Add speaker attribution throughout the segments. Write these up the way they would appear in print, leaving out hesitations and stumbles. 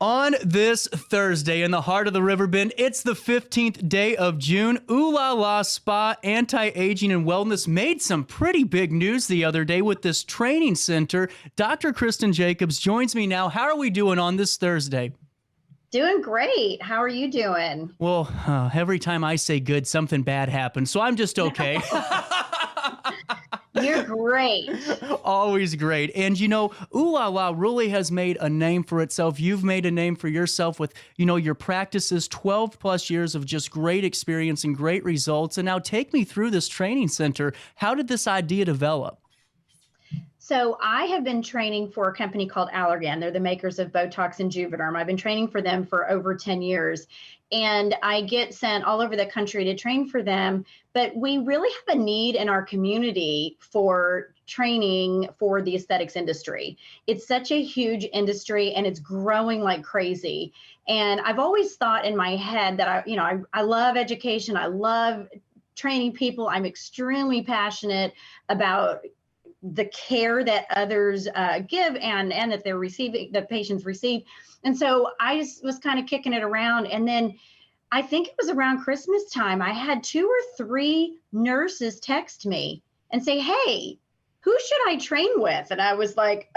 Speaker 1: On this Thursday in the heart of the Riverbend, it's the 15th day of June. Ooh La La Spa Anti-Aging and Wellness made some pretty big news the other day with this training center. Dr. Kristen Jacobs joins me now. How are we doing on this Thursday?
Speaker 2: Doing great. How are you doing?
Speaker 1: Well, every time I say good, something bad happens, so I'm just okay.
Speaker 2: You're great.
Speaker 1: Always great. And you know, Ooh La La really has made a name for itself. You've made a name for yourself with, your practices, 12 plus years of just great experience and great results. And now take me through this training center. How did this idea develop?
Speaker 2: So I have been training for a company called Allergan. They're the makers of Botox and Juvederm. I've been training for them for over 10 years. And I get sent all over the country to train for them. But we really have a need in our community for training for the aesthetics industry. It's such a huge industry and it's growing like crazy. And I've always thought in my head that I love education. I love training people. I'm extremely passionate about the care that others give and that they're receiving, the patients receive. And so I just was kind of kicking it around. And then I think it was around Christmas time, I had 2 or 3 nurses text me and say, "Hey, who should I train with?" And I was like,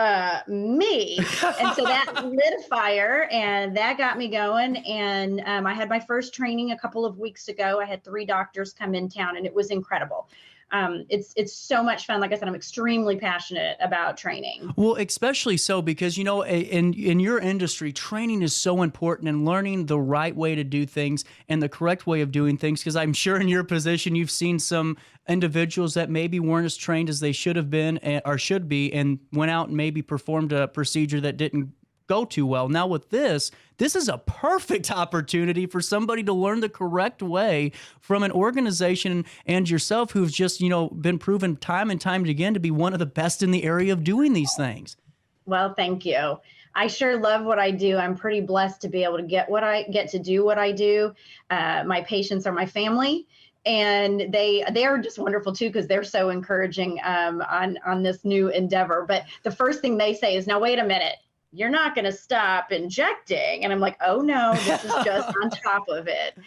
Speaker 2: me. And so that lit a fire and that got me going. And I had my first training a couple of weeks ago. I had 3 doctors come in town and it was incredible. It's so much fun. Like I said, I'm extremely passionate about training.
Speaker 1: Well, especially so because, in your industry, training is so important and learning the right way to do things and the correct way of doing things. Because I'm sure in your position, you've seen some individuals that maybe weren't as trained as they should have been or should be and went out and maybe performed a procedure that didn't go too well. Now with this is a perfect opportunity for somebody to learn the correct way from an organization and yourself who've just, been proven time and time again to be one of the best in the area of doing these things.
Speaker 2: Well, thank you. I sure love what I do. I'm pretty blessed to be able to get to do what I do. My patients are my family. And they are just wonderful too, because they're so encouraging on this new endeavor. But the first thing they say is, "Now, wait a minute. You're not going to stop injecting." And I'm like, "Oh no, this is just on top of it."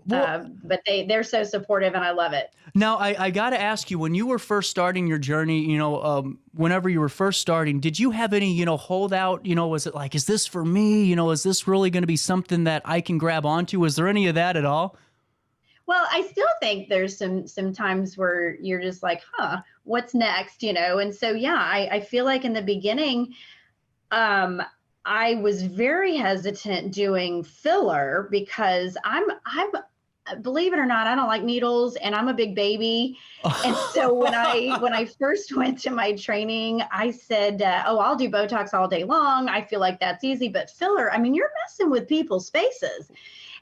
Speaker 2: Well, but they're so supportive and I love it.
Speaker 1: Now, I got to ask you, when you were first starting your journey, whenever you were first starting, did you have any, holdout, was it like, is this for me? Is this really going to be something that I can grab onto? Was there any of that at all?
Speaker 2: Well, I still think there's some times where you're just like, what's next? And so, yeah, I feel like in the beginning, I was very hesitant doing filler because I'm believe it or not, I don't like needles and I'm a big baby. And so when I first went to my training, I said, I'll do Botox all day long. I feel like that's easy, but filler, I mean, you're messing with people's faces.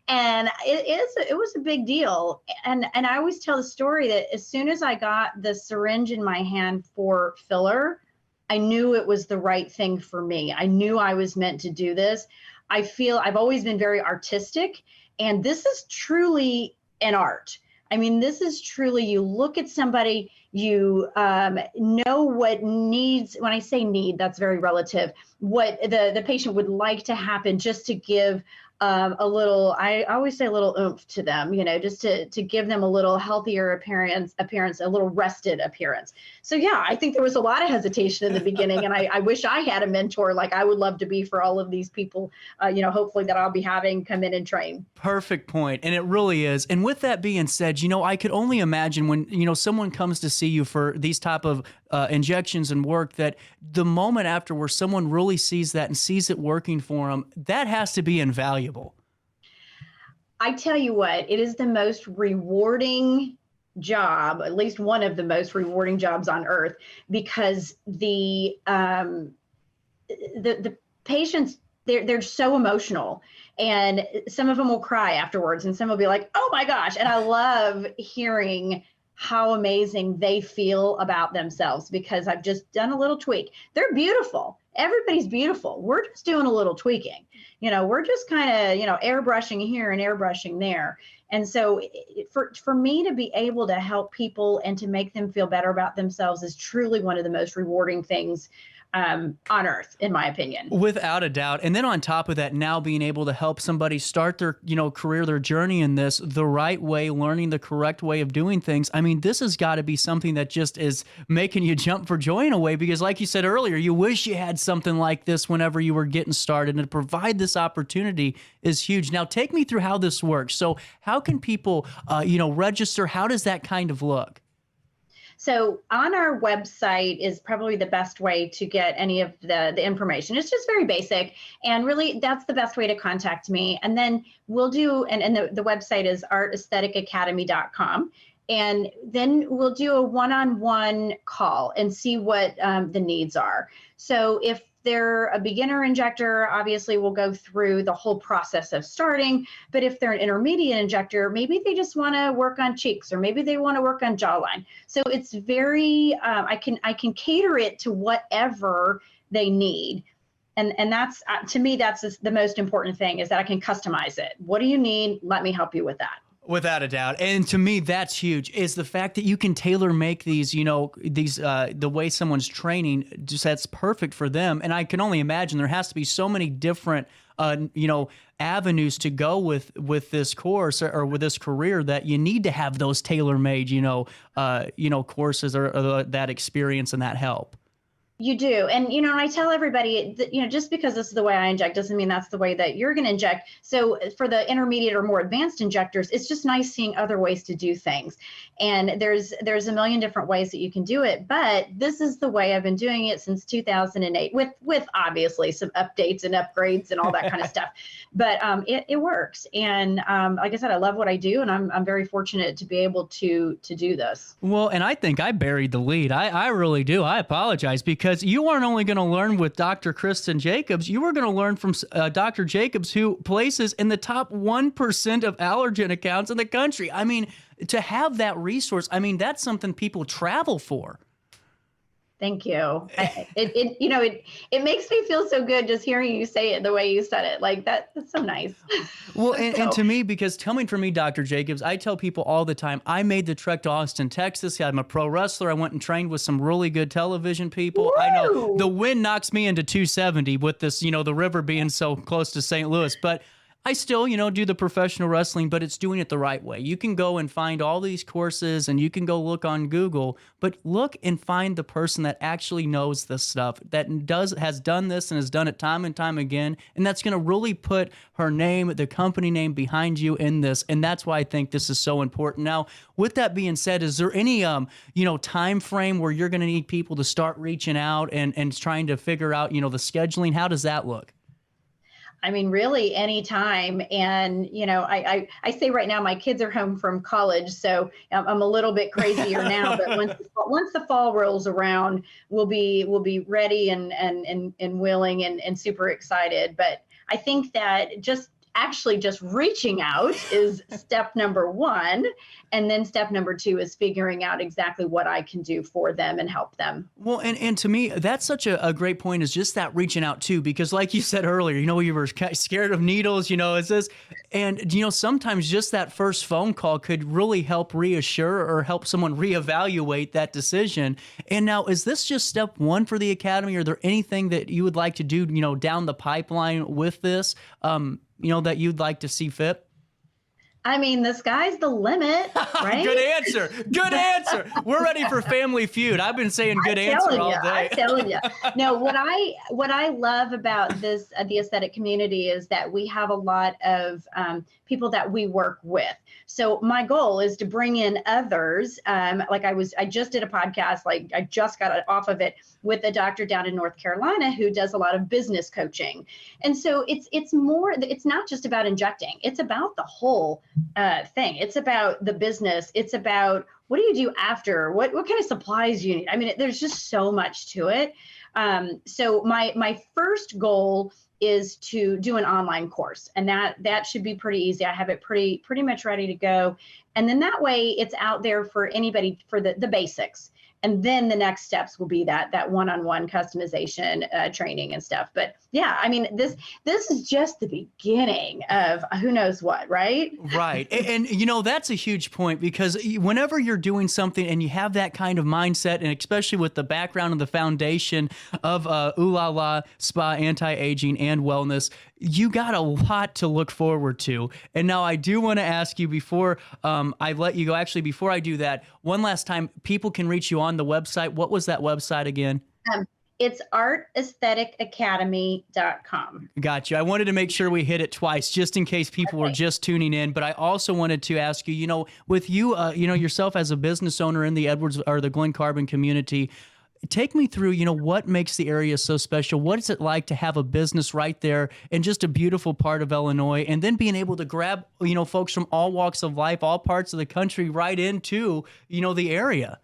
Speaker 2: And it was a big deal. And I always tell the story that as soon as I got the syringe in my hand for filler, I knew it was the right thing for me. I knew I was meant to do this. I've always been very artistic, and this is truly an art. I mean, this is truly, you look at somebody, you know what needs, when I say need, that's very relative, what the patient would like to happen just to give a little, I always say a little oomph to them, just to give them a little healthier appearance, a little rested appearance. So yeah, I think there was a lot of hesitation in the beginning, and I wish I had a mentor like I would love to be for all of these people, hopefully that I'll be having come in and train.
Speaker 1: Perfect point. And it really is. And with that being said, I could only imagine when, someone comes to see you for these type of injections and work, that the moment after where someone really sees that and sees it working for them, that has to be invaluable.
Speaker 2: I tell you what, it is the most rewarding job, at least one of the most rewarding jobs on earth, because the patients, they're so emotional, and some of them will cry afterwards and some will be like, "Oh my gosh." And I love hearing how amazing they feel about themselves because I've just done a little tweak. They're beautiful. Everybody's beautiful. We're just doing a little tweaking. We're just kind of, airbrushing here and airbrushing there. And so for me to be able to help people and to make them feel better about themselves is truly one of the most rewarding things on earth, in my opinion.
Speaker 1: Without a doubt. And then on top of that, now being able to help somebody start their, career, their journey in this the right way, learning the correct way of doing things. I mean, this has got to be something that just is making you jump for joy in a way, because like you said earlier, you wish you had something like this whenever you were getting started, and to provide this opportunity is huge. Now, take me through how this works. So how can people, register? How does that kind of look?
Speaker 2: So on our website is probably the best way to get any of the information. It's just very basic, and really that's the best way to contact me. And then we'll do, and the website is artaestheticacademy.com. And then we'll do a one-on-one call and see what the needs are. So if they're a beginner injector, obviously we'll go through the whole process of starting. But if they're an intermediate injector, maybe they just want to work on cheeks, or maybe they want to work on jawline. So it's very, I can cater it to whatever they need. And that's, to me, that's the most important thing, is that I can customize it. What do you need? Let me help you with that.
Speaker 1: Without a doubt. And to me, that's huge, is the fact that you can tailor make these, the way someone's training, just that's perfect for them. And I can only imagine there has to be so many different, avenues to go with this course, or with this career, that you need to have those tailor-made, courses, or that experience and that help.
Speaker 2: You do. And, I tell everybody that, just because this is the way I inject doesn't mean that's the way that you're going to inject. So for the intermediate or more advanced injectors, it's just nice seeing other ways to do things. And there's a million different ways that you can do it. But this is the way I've been doing it since 2008, with obviously some updates and upgrades and all that kind of stuff. But it works. And like I said, I love what I do, and I'm very fortunate to be able to do this.
Speaker 1: Well, and I think I buried the lead. I really do. I apologize, because you weren't only going to learn with Dr. Kristen Jacobs, you were going to learn from Dr. Jacobs, who places in the top 1% of allergen accounts in the country. I mean, to have that resource, I mean, that's something people travel for.
Speaker 2: Thank you. It makes me feel so good just hearing you say it the way you said it. Like that's so nice.
Speaker 1: Well, and to me, because coming from me, Dr. Jacobs, I tell people all the time, I made the trek to Austin, Texas. I'm a pro wrestler. I went and trained with some really good television people.
Speaker 2: Woo!
Speaker 1: I know the wind knocks me into 270 with this, the river being so close to St. Louis, but I still, do the professional wrestling, but it's doing it the right way. You can go and find all these courses, and you can go look on Google, but look and find the person that actually knows this stuff, that has done this and has done it time and time again, and that's going to really put her name, the company name, behind you in this. And that's why I think this is so important. Now, with that being said, is there any time frame where you're going to need people to start reaching out and trying to figure out, the scheduling? How does that look?
Speaker 2: I mean, really anytime. And, I say right now, my kids are home from college, so I'm a little bit crazier now, but once the fall rolls around, we'll be ready and willing and super excited. But I think that just reaching out is step number one. And then step number two is figuring out exactly what I can do for them and help them.
Speaker 1: Well, and to me, that's such a great point, is just that reaching out too, because like you said earlier, you were scared of needles, it's this, and, sometimes just that first phone call could really help reassure or help someone reevaluate that decision. And now, is this just step one for the Academy? Are there anything that you would like to do, down the pipeline with this, that you'd like to see fit?
Speaker 2: I mean, the sky's the limit, right?
Speaker 1: Good answer. Good answer. We're ready for Family Feud. I've been saying good answer all day.
Speaker 2: I'm telling you. No, what I love about the aesthetic community is that we have a lot of people that we work with. So my goal is to bring in others. I just did a podcast, I just got off of it, with a doctor down in North Carolina who does a lot of business coaching. And so it's not just about injecting. It's about the whole thing. It's about the business. It's about, what do you do after? What kind of supplies you need? I mean, there's just so much to it. So my first goal is to do an online course, and that should be pretty easy. I have it pretty much ready to go. And then that way it's out there for anybody, for the basics. And then the next steps will be that one-on-one customization training and stuff. But yeah, I mean, this is just the beginning of who knows what, right?
Speaker 1: Right. You know, that's a huge point, because whenever you're doing something and you have that kind of mindset, and especially with the background and the foundation of Ooh La La Spa, anti-aging, and wellness, you got a lot to look forward to. And now I do want to ask you, before I let you go, actually, before I do that, one last time, people can reach you on the website. What was that website again?
Speaker 2: It's artaestheticacademy.com.
Speaker 1: Gotcha. I wanted to make sure we hit it twice, just in case people were just tuning in. But I also wanted to ask you, you know, with you, you know, yourself as a business owner in the Edwards or the Glen Carbon community, take me through, you know, what makes the area so special? What is it like to have a business right there in just a beautiful part of Illinois, and then being able to grab, you know, folks from all walks of life, all parts of the country right into, you know, the area?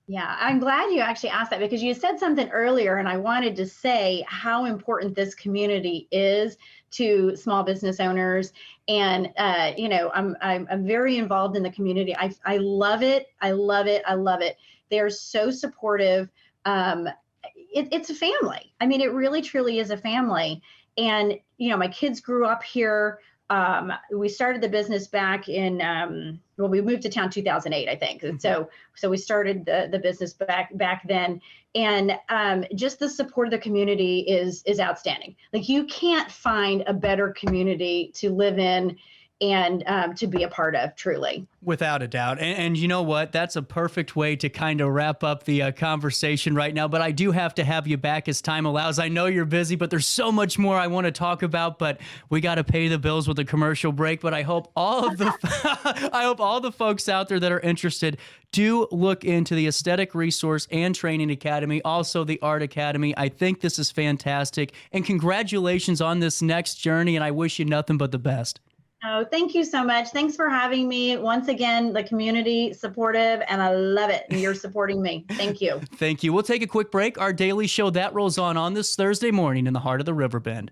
Speaker 2: Yeah, I'm glad you actually asked that, because you said something earlier, and I wanted to say how important this community is to small business owners. And you know, I'm very involved in the community. I love it. I love it. I love it. They're so supportive. It's a family. I mean, it really truly is a family. And you know, my kids grew up here. We started the business back in, well, we moved to town 2008, I think. And so we started the business back then. And just the support of the community is outstanding. Like, you can't find a better community to live in and to be a part of, truly.
Speaker 1: Without a doubt. And you know what? That's a perfect way to kind of wrap up the conversation right now. But I do have to have you back as time allows. I know you're busy, but there's so much more I want to talk about. But we got to pay the bills with a commercial break. But I hope all of the I hope all the folks out there that are interested do look into the Aesthetic Resource and Training Academy, also the Art Academy. I think this is fantastic. And congratulations on this next journey. And I wish you nothing but the best.
Speaker 2: Oh, thank you so much. Thanks for having me. Once again, the community supportive, and I love it. And you're supporting me. Thank you.
Speaker 1: Thank you. We'll take a quick break. Our daily show that rolls on this Thursday morning in the heart of the Riverbend.